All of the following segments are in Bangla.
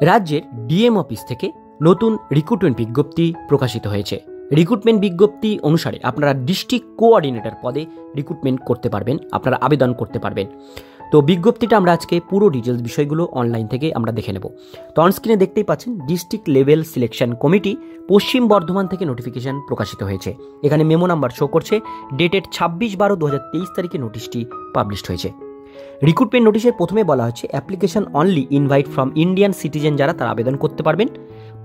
রাজ্যের ডিএম অফিস থেকে নতুন রিক্রুটমেন্ট বিজ্ঞপ্তি প্রকাশিত হয়েছে। রিক্রুটমেন্ট বিজ্ঞপ্তি অনুসারে আপনারা ডিস্ট্রিক্ট কোঅর্ডিনেটর পদে রিক্রুটমেন্ট করতে পারবেন, আপনারা আবেদন করতে পারবেন। তো বিজ্ঞপ্তিটা আমরা আজকে পুরো ডিটেলস বিষয়গুলো অনলাইন থেকে আমরা দেখে নেব। তো অনস্ক্রিনে দেখতেই পাচ্ছেন ডিস্ট্রিক্ট লেভেল সিলেকশন কমিটি পশ্চিম বর্ধমান থেকে নোটিফিকেশন প্রকাশিত হয়েছে। এখানে মেমো নাম্বার শো করছে, ডেটেড 26/12/2023 তারিখে নোটিশটি পাবলিশড হয়েছে। রিক্রুটমেন্ট নোটিশের প্রথমে বলা হচ্ছে application only invite from Indian citizen, যারা তারা আবেদন করতে পারবেন।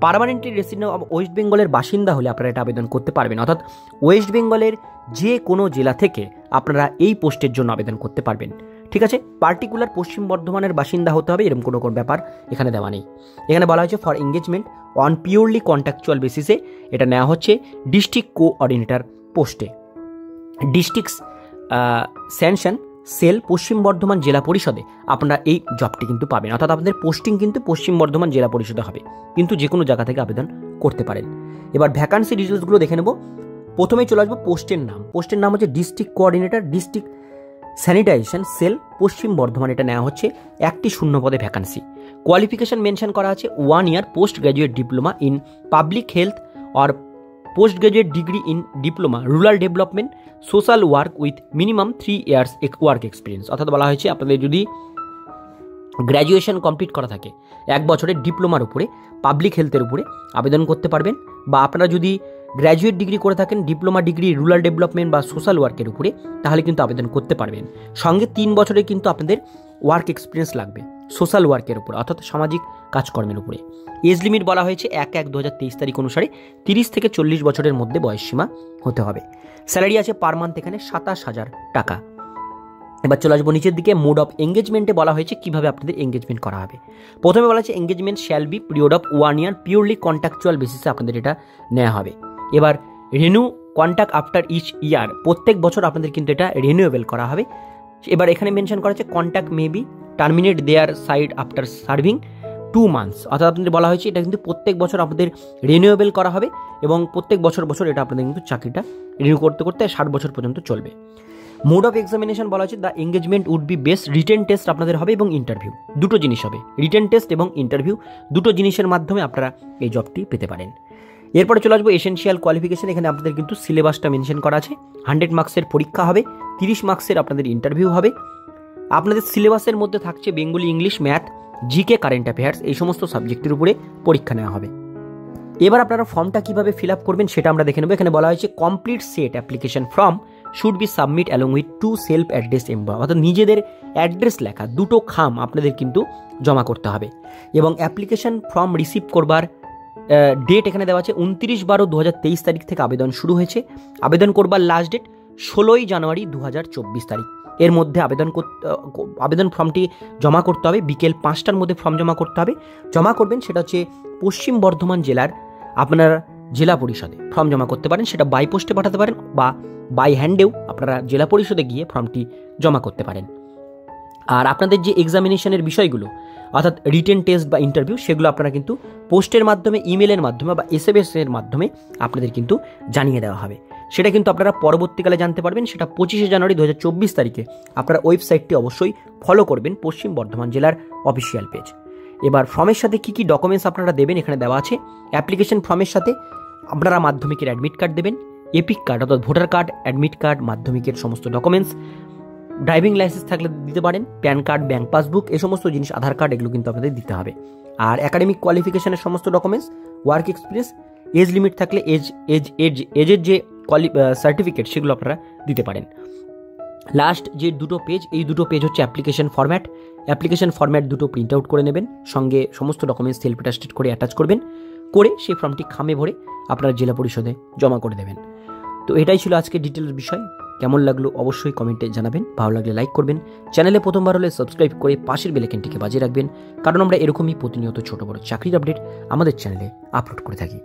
পার্মানেন্টলি রেসিডেন্ট অফ ওয়েস্ট বেঙ্গলের বাসিন্দা হলে আপনারা এটা আবেদন করতে পারবেন, অর্থাৎ ওয়েস্ট বেঙ্গলের যে কোনো জেলা থেকে আপনারা এই পোস্টের জন্য আবেদন করতে পারবেন। ঠিক আছে, পার্টিকুলার পশ্চিম বর্ধমানের বাসিন্দা হতে হবে এরকম কোনো ব্যাপার এখানে দেওয়া নেই। এখানে বলা হয়েছে for engagement on purely contractual বেসিসে এটা নেওয়া হচ্ছে ডিস্ট্রিক্ট কোঅর্ডিনেটর পোস্টে। District sanction sell Paschim Bardhaman জেলা পরিষদে আপনারা এই জবটি কিন্তু পাবেন, অর্থাৎ আপনাদের পোস্টিং কিন্তু পশ্চিম বর্ধমান জেলা পরিষদে হবে, কিন্তু যে কোনো জায়গা থেকে আবেদন করতে পারেন। এবার ভ্যাকান্সি ডিটেলসগুলো দেখে নেব। প্রথমেই চলে আসবো পোস্টের নাম। পোস্টের নাম হচ্ছে district coordinator district sanitization cell Paschim Bardhaman, এটা নেওয়া হচ্ছে একটি শূন্য পদে ভ্যাকান্সি। কোয়ালিফিকেশন মেনশন করা আছে 1 year post graduate diploma in public health or post graduate degree in diploma rural development social work with minimum 3 years work experience. অর্থাৎ বলা হয়েছে আপনাদের যদি গ্র্যাজুয়েশন কমপ্লিট করা থাকে 1 বছরের ডিপ্লোমার উপরে পাবলিক হেলথের উপরে আবেদন করতে পারবেন, বা আপনারা যদি গ্র্যাজুয়েট ডিগ্রি করে থাকেন ডিপ্লোমা ডিগ্রি রুরাল ডেভেলপমেন্ট বা সোশ্যাল ওয়ার্কের উপরে তাহলে কিন্তু আবেদন করতে পারবেন। সঙ্গে 3 বছরের কিন্তু আপনাদের ওয়ার্ক এক্সপিরিয়েন্স লাগবে সোশ্যাল ওয়ার্কের উপরে, অর্থাৎ সামাজিক কাজকর্মের উপরে। এজ লিমিট বলা হয়েছে 1/1/2023 তারিখ অনুসারে 30 থেকে 40 বছরের মধ্যে বয়সসীমা হতে হবে। স্যালারি আছে পার মান্থ এখানে 27,000 টাকা। এবার চলে আসবো নিচের দিকে। মোড অফ এঙ্গেজমেন্টে বলা হয়েছে কিভাবে আপনাদের এঙ্গেজমেন্ট করা হবে। প্রথমে বলা হচ্ছে engagement shall be period of 1 year purely contractual বেসিসে আপনাদের এটা নেওয়া হবে। এবার renew contract after each year, প্রত্যেক বছর আপনাদের কিন্তু এটা রিনিউয়েবল করা হবে। এবার এখানে মেনশন করা আছে contract may be terminate their side after serving 2 months, অর্থাৎ আপনাদের বলা হয়েছে এটা কিন্তু প্রত্যেক বছর আপনাদের রিনিউয়েবল করা হবে এবং প্রত্যেক বছর এটা আপনাদের কিন্তু চাকরিটা রিনিউ করতে করতে 60 বছর পর্যন্ত চলবে। মোড অফ এক্সামিনেশন বলা হচ্ছে the engagement would be based written test আপনাদের হবে এবং ইন্টারভিউ, দুটো জিনিস হবে, রিটেন টেস্ট এবং ইন্টারভিউ, দুটো জিনিসের মাধ্যমে আপনারা এই জবটি পেতে পারেন। এরপরে চলে আসবো এসেনশিয়াল কোয়ালিফিকেশন। এখানে আপনাদের কিন্তু সিলেবাসটা মেনশন করা আছে। 100 মার্কসের পরীক্ষা হবে, 30 মার্কসের আপনাদের ইন্টারভিউ হবে। আপনাদের সিলেবাসের মধ্যে থাকছে Bengali, English, math, GK, current affairs, এই সমস্ত সাবজেক্টের উপরে পরীক্ষা নেওয়া হবে। এবার আপনারা ফর্মটা কিভাবে ফিল আপ করবেন সেটা আমরা দেখে নেব। এখানে বলা হয়েছে complete set application form should be submit along with 2 self address এমবা, অর্থাৎ নিজেদের অ্যাড্রেস লেখা 2টো খাম আপনাদের কিন্তু জমা করতে হবে। এবং অ্যাপ্লিকেশন ফর্ম রিসিভ করবার ডেট এখানে দেওয়া আছে 29/12/2023 তারিখ থেকে আবেদন শুরু হয়েছে। আবেদন করবার লাস্ট ডেট 16 জানুয়ারি 2024 তারিখ। এর মধ্যে আবেদন ফর্মটি জমা করতে হবে, বিকেল 5টার মধ্যে ফর্ম জমা করতে হবে। জমা করবেন সেটা হচ্ছে পশ্চিম বর্ধমান জেলার আপনার জেলা পরিষদে ফর্ম জমা করতে পারেন, সেটা বাই পোস্টে পাঠাতে পারেন বা বাই হ্যান্ডেও আপনারা জেলা পরিষদে গিয়ে ফর্মটি জমা করতে পারেন। আর আপনাদের যে এক্সামিনেশনের বিষয়গুলো অর্থাৎ রিটেন টেস্ট বা ইন্টারভিউ সেগুলো আপনারা কিন্তু পোস্টের মাধ্যমে, ইমেলের মাধ্যমে বা SMS-এর মাধ্যমে আপনাদের কিন্তু জানিয়ে দেওয়া হবে। সেটা কিন্তু আপনারা পরবর্তীকালে জানতে পারবেন, সেটা 25 জানুয়ারি 2024 তারিখে আপনারা ওয়েবসাইটটি অবশ্যই ফলো করবেন, পশ্চিম বর্ধমান জেলার অফিসিয়াল পেজ। এবার ফর্মের সাথে কী কী ডকুমেন্টস আপনারা দেবেন এখানে দেওয়া আছে। অ্যাপ্লিকেশন ফর্মের সাথে আপনারা মাধ্যমিকের অ্যাডমিট কার্ড দেবেন, এপিক কার্ড অর্থাৎ ভোটার কার্ড, অ্যাডমিট কার্ড, মাধ্যমিকের সমস্ত ডকুমেন্টস, ড্রাইভিং লাইসেন্স থাকলে দিতে পারেন, প্যান কার্ড, ব্যাঙ্ক পাসবুক, এই সমস্ত জিনিস, আধার কার্ড, এগুলো কিন্তু আপনাদের দিতে হবে। আর একাডেমিক কোয়ালিফিকেশনের সমস্ত documents, work experience, age limit থাকলে এজের যে সার্টিফিকেট সেগুলো আপনারা দিতে পারেন। লাস্ট যে 2টো পেজ, এই 2টো পেজ হচ্ছে অ্যাপ্লিকেশন ফরম্যাট। অ্যাপ্লিকেশন ফরম্যাট 2টো প্রিন্ট আউট করে নেবেন, সঙ্গে সমস্ত ডকুমেন্টস সেলফ অ্যাটাস্টেড করে অ্যাটাচ করবেন, করে সেই ফর্মটি খামে ভরে আপনারা জেলা পরিষদে জমা করে দেবেন। তো এটাই ছিল আজকে ডিটেলস বিষয়। কেমন লাগলো অবশ্যই কমেন্টে জানাবেন, ভালো লাগলে লাইক করবেন, চ্যানেলে প্রথমবার হলে সাবস্ক্রাইব করে পাশের বেল আইকনটিকে বাজিয়ে রাখবেন, কারণ আমরা এরকমই প্রতিনিয়ত ছোট বড় চাকরির আপডেট আমাদের চ্যানেলে আপলোড করে থাকি।